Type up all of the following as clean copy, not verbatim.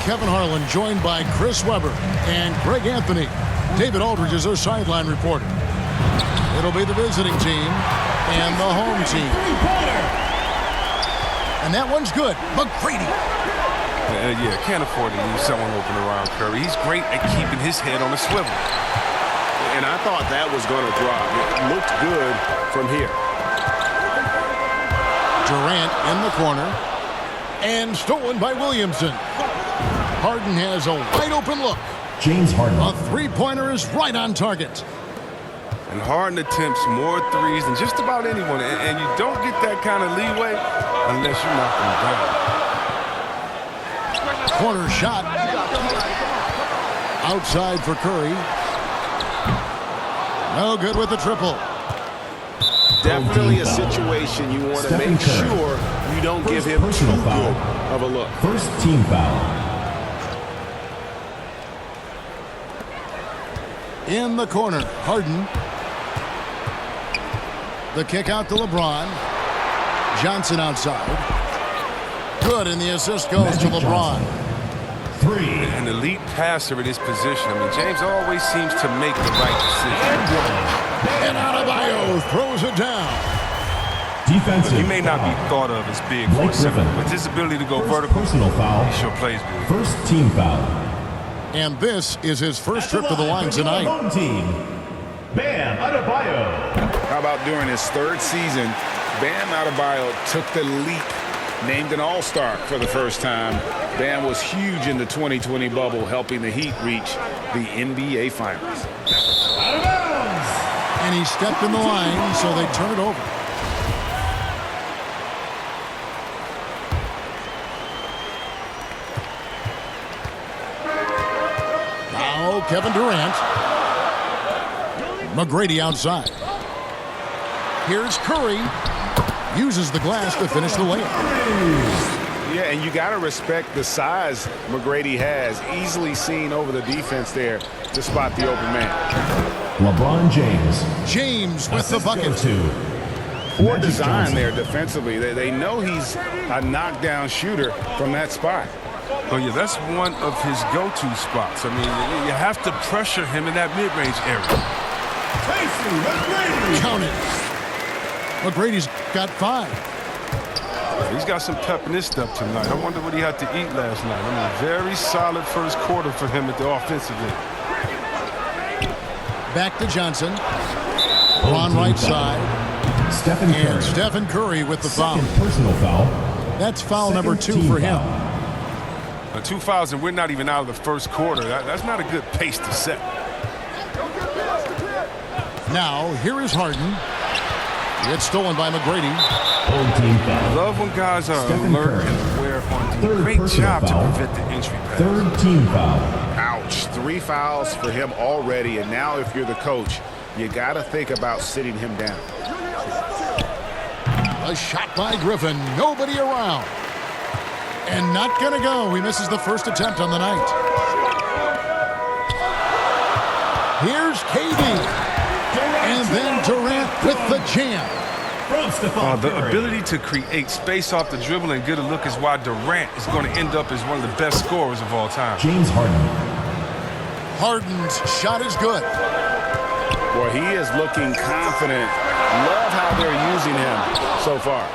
Kevin Harlan, joined by Chris Webber and Greg Anthony. David Aldridge is our sideline reporter. It'll be the visiting team and the home team. And that one's good. McGrady. Yeah, can't afford to leave someone open around Curry. He's great at keeping his head on the swivel. And I thought that was going to drop. It looked good from here. Durant in the corner. And stolen by Williamson. Harden has a wide open look. James Harden. A three-pointer is right on target. And Harden attempts more threes than just about anyone. And you don't get that kind of leeway unless you knock them down. Corner shot. Outside for Curry. No good with the triple. Definitely a situation you want to make sure you don't give him too good of a look. First team foul. In the corner, Harden. The kick out to LeBron. Johnson outside. Good, and the assist goes to LeBron. An elite passer in his position. I mean, James always seems to make the right decision. And Adebayo throws it down. Defensive. He may not be thought of as big for a center, but his ability to go vertical, personal foul. he sure plays good. First team foul. And this is his first trip to the line tonight. Home team. Bam Adebayo. How about during his third season, Bam Adebayo took the leap, named an All-Star for the first time. Bam was huge in the 2020 bubble, helping the Heat reach the NBA Finals. Out of bounds. And he stepped in the line, so they turn it over. Now Kevin Durant. McGrady outside. Here's Curry. Uses the glass to finish the layup. Yeah, and you got to respect the size McGrady has. Easily seen over the defense there to spot the open man. LeBron James. James with the bucket. Poor design there defensively. They know he's a knockdown shooter from that spot. Oh, yeah, that's one of his go-to spots. I mean, you have to pressure him in that mid-range area. Count it. McGrady's got 5. He's got some pep in his step tonight. I wonder what he had to eat last night. I mean, very solid first quarter for him at the offensive end. Back to Johnson. On right side. Stephen Curry. And Stephen Curry with the foul. Second personal foul. That's foul number 2 for him. 2 fouls, and we're not even out of the first quarter. That's not a good pace to set. Now, here is Harden. It's stolen by McGrady. I love when guys are alert and aware on the great job to prevent the entry pass. Third team foul. Ouch. 3 fouls for him already, and now if you're the coach, you got to think about sitting him down. A shot by Griffin. Nobody around. And not going to go. He misses the first attempt on the night. Here's KD. And then Durant with the jam. The ability to create space off the dribble and get a look is why Durant is going to end up as one of the best scorers of all time. James Harden. Harden's shot is good. Boy, he is looking confident. Love how they're using him so far.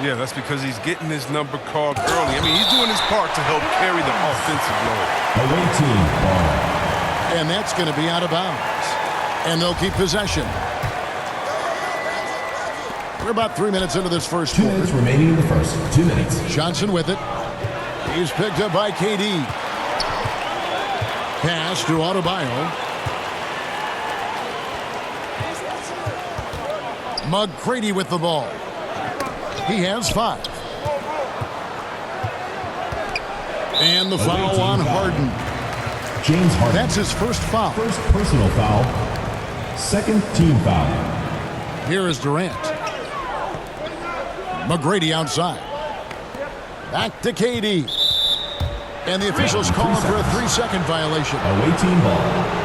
Yeah, that's because he's getting his number called early. I mean, he's doing his part to help carry the offensive load. Away team ball. And that's going to be out of bounds. And they'll keep possession. We're about 3 minutes into this first 2 quarter. minutes remaining in the first. 2 minutes. Johnson with it. He's picked up by KD. Pass to Adebayo. McGrady with the ball. He has 5. And the foul on Harden. James Harden. That's his first foul. First personal foul. Second team foul. Here is Durant. McGrady outside. Back to KD. And the officials call him for a 3-second violation. Away team ball.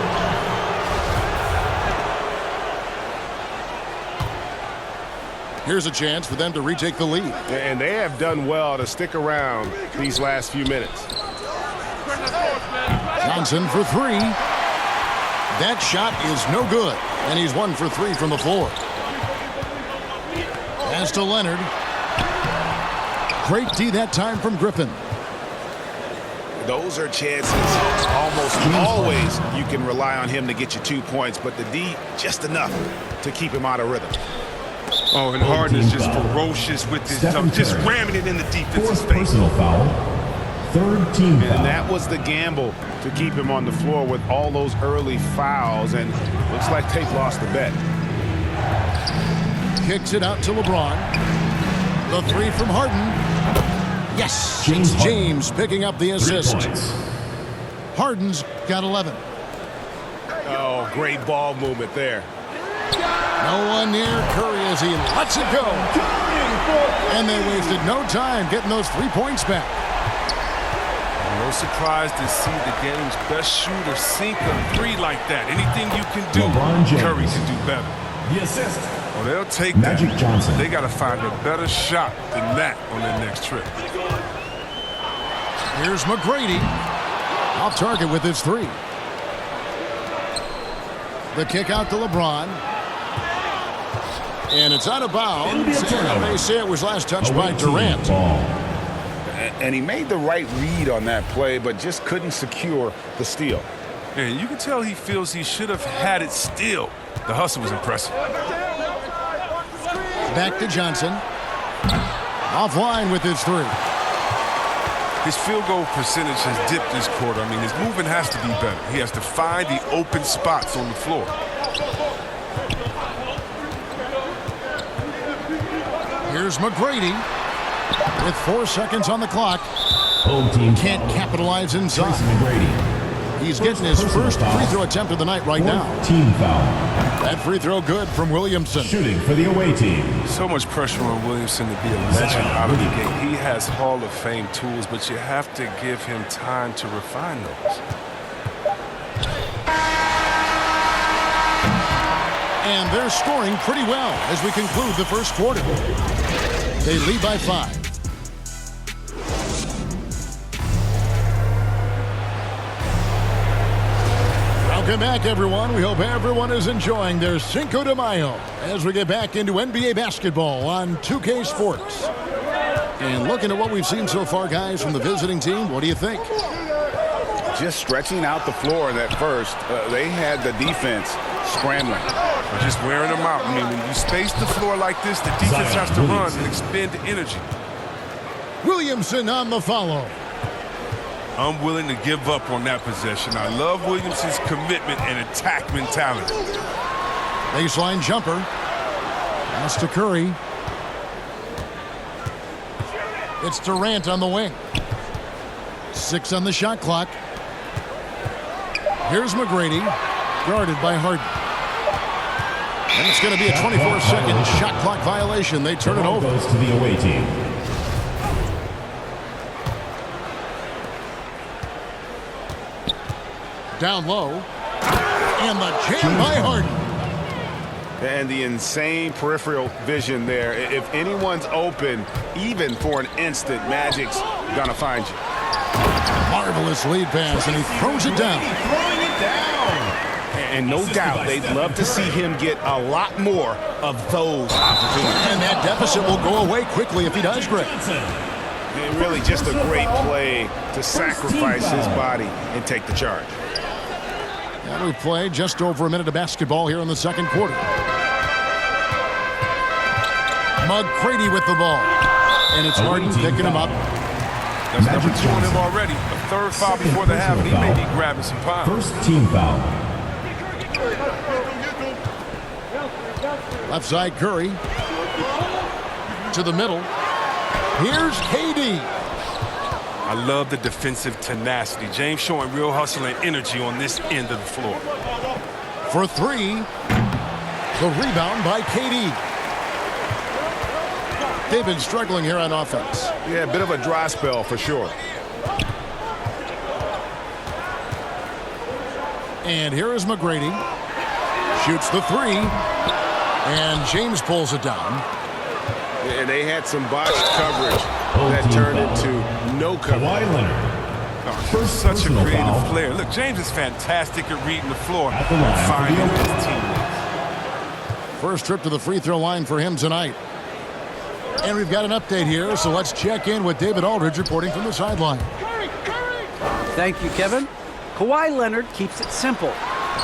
Here's a chance for them to retake the lead. And they have done well to stick around these last few minutes. Johnson for three. That shot is no good, and he's 1 for 3 from the floor. Pass to Leonard. Great D that time from Griffin. Those are chances almost always you can rely on him to get you 2 points, but the D just enough to keep him out of rhythm. Oh, and Harden is just ferocious with his dunk, just ramming it in the defense's Fourth face. personal foul. Third team foul. And that was the gamble to keep him on the floor with all those early fouls, and looks like they've lost the bet. Kicks it out to LeBron. The three from Harden. Yes, James it's James picking up the 3 assist. points. Harden's got 11. Oh, great ball movement there. No one near Curry as he lets it go. And they wasted no time getting those 3 points back. No surprise to see the game's best shooter sink a three like that. Anything you can do, LeBron James. Curry can do better. The assist. Well, they'll take Magic that. Johnson. They got to find a better shot than that on their next trip. Here's McGrady. Off target with his three. The kick out to LeBron. And it's out of bounds. And they say it was last touched by Away team Durant. ball. And he made the right read on that play, but just couldn't secure the steal. And you can tell he feels he should have had it still. The hustle was impressive. Back to Johnson. Offline with his three. His field goal percentage has dipped this quarter. I mean, his movement has to be better. He has to find the open spots on the floor. Here's McGrady with 4 seconds on the clock. Home team Can't foul. capitalize Tracy inside. McGrady. He's getting his personal first foul. free throw attempt of the night right now. Fourth team foul. That free throw good from Williamson. Shooting for the away team. So much pressure on Williamson to be a legend out of the gate. He has Hall of Fame tools, but you have to give him time to refine those. And they're scoring pretty well as we conclude the first quarter. They lead by 5. Welcome back, everyone. We hope everyone is enjoying their Cinco de Mayo as we get back into NBA basketball on 2K Sports. And looking at what we've seen so far, guys, from the visiting team, what do you think? Just stretching out the floor in that first. They had the defense scrambling. Or just wearing them out. I mean, when you space the floor like this, the defense has to run and expend energy. Williamson on the follow. I'm willing to give up on that possession. I love Williamson's commitment and attack mentality. Baseline jumper. Pass to Curry. It's Durant on the wing. 6 on the shot clock. Here's McGrady, guarded by Harden. And it's going to be a 24-second shot clock violation. They turn it Ball over. goes to the away team. Down low. And the jam by Harden. And the insane peripheral vision there. If anyone's open, even for an instant, Magic's gonna find you. Marvelous lead pass, and he throws it down. And no doubt, they'd love to see him get a lot more of those opportunities. And that deficit will go away quickly if he does, Greg. And really just a great play to sacrifice his body and take the charge. And we've played just over a minute of basketball here in the second quarter. McGrady with the ball. And it's Harden picking him up. That's number 2 on him already. A third foul before the half, and he may be grabbing some pounds. First team foul. Left side Curry. To the middle. Here's KD. I love the defensive tenacity. James showing real hustle and energy on this end of the floor. For 3. The rebound by KD. They've been struggling here on offense. Yeah, a bit of a dry spell for sure. And here is McGrady. Shoots the 3. And James pulls it down. And they had some botched coverage that turned into no coverage. Kawhi Leonard. Oh, First Such a personal creative foul. player. Look, James is fantastic at reading the floor At the and line for finding the his open. teammates. First trip to the free throw line for him tonight. And we've got an update here, so let's check in with David Aldridge reporting from the sideline. Thank you, Kevin. Kawhi Leonard keeps it simple.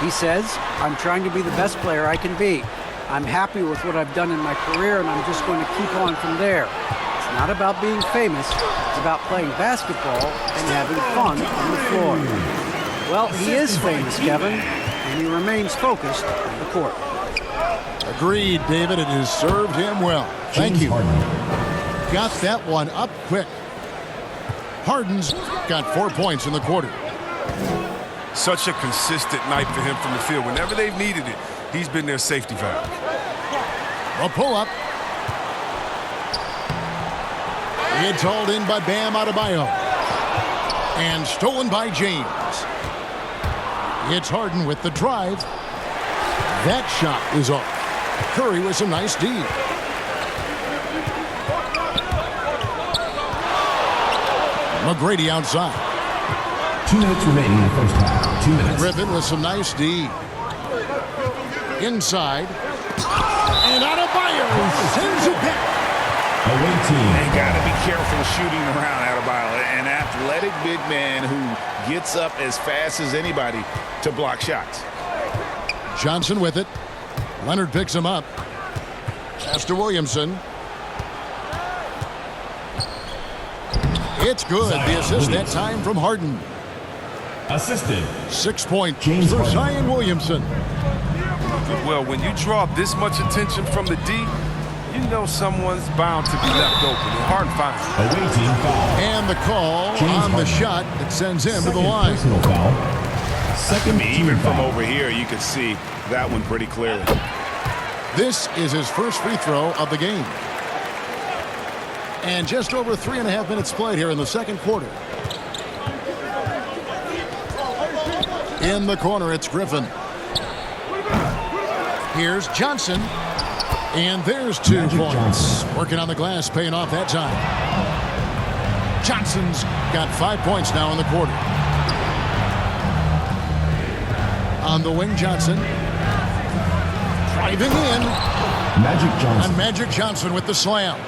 He says, I'm trying to be the best player I can be. I'm happy with what I've done in my career, and I'm just going to keep on from there. It's not about being famous. It's about playing basketball and having fun on the floor. Well, he is famous, Kevin, and he remains focused on the court. Agreed, David. It has served him well. Thank James you. Harden. Got that one up quick. Harden's got 4 points in the quarter. Such a consistent night for him from the field. Whenever they've needed it, he's been their safety valve. A pull-up. It's hauled in by Bam Adebayo. And stolen by James. It's Harden with the drive. That shot is off. Curry with some nice D. McGrady outside. 2 minutes remaining in the first half. 2 minutes. Griffin with some nice D. Inside. And Adebayo sends it back. Away team. They got to be careful shooting around Adebayo, an athletic big man who gets up as fast as anybody to block shots. Johnson with it. Leonard picks him up. Pass to Williamson. It's good. The assist that time from Harden. Assisted. 6 points James for Harden. Zion Williamson. Well, when you draw this much attention from the D, you know someone's bound to be left open. And Harden finds it. Away team foul. And the call James on the Harden. shot that sends him to the Second line. personal foul. Second team Even from foul. over here, you could see that one pretty clearly. This is his first free throw of the game. And just over 3.5 minutes played here in the second quarter. In the corner, it's Griffin. Here's Johnson. And there's 2 Magic points. Johnson. Working on the glass, paying off that time. Johnson's got 5 points now in the quarter. On the wing, Johnson. Driving in. Magic Johnson. And Magic Johnson with the slam.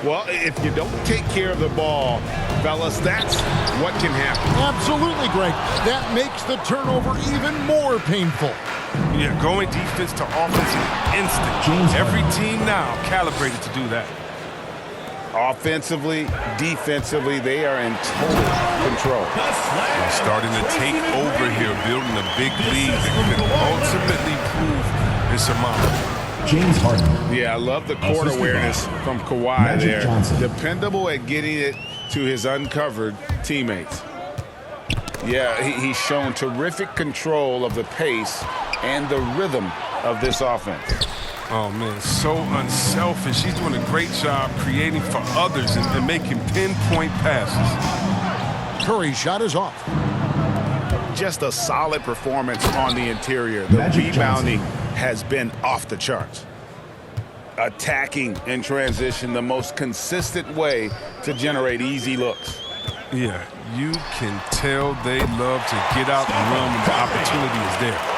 Well, if you don't take care of the ball, fellas, that's what can happen. Absolutely, Greg. That makes the turnover even more painful. Yeah, going defense to offense is instant. James Every Harden. team now calibrated to do that. Offensively, defensively, they are in total control. They're starting to take over here, building a big lead that could ultimately prove insurmountable. James Harden. Yeah, I love the court Assisted awareness by from Kawhi Magic there. Johnson. Dependable at getting it to his uncovered teammates. Yeah, he's shown terrific control of the pace and the rhythm of this offense. Oh, man, so unselfish. He's doing a great job creating for others and making pinpoint passes. Curry's shot is off. Just a solid performance on the interior. The Magic rebounding has been off the charts. Attacking in transition, the most consistent way to generate easy looks. Yeah, you can tell they love to get out and run when the opportunity is there.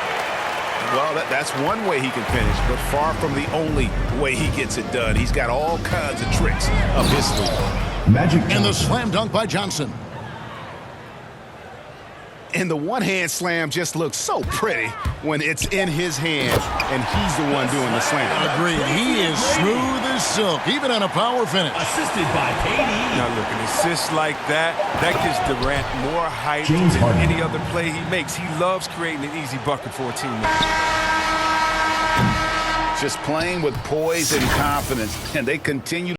Well, that's one way he can finish, but far from the only way he gets it done. He's got all kinds of tricks up his sleeve. Magic Johnson. And the slam dunk by Johnson. And the one-hand slam just looks so pretty when it's in his hand and he's the one doing the slam. Agreed. He is smooth as silk, even on a power finish. Assisted by KD. Now, look, an assist like that gives Durant more height James than Harden. any other play he makes. He loves creating an easy bucket for a teammate. Just playing with poise and confidence, and they continue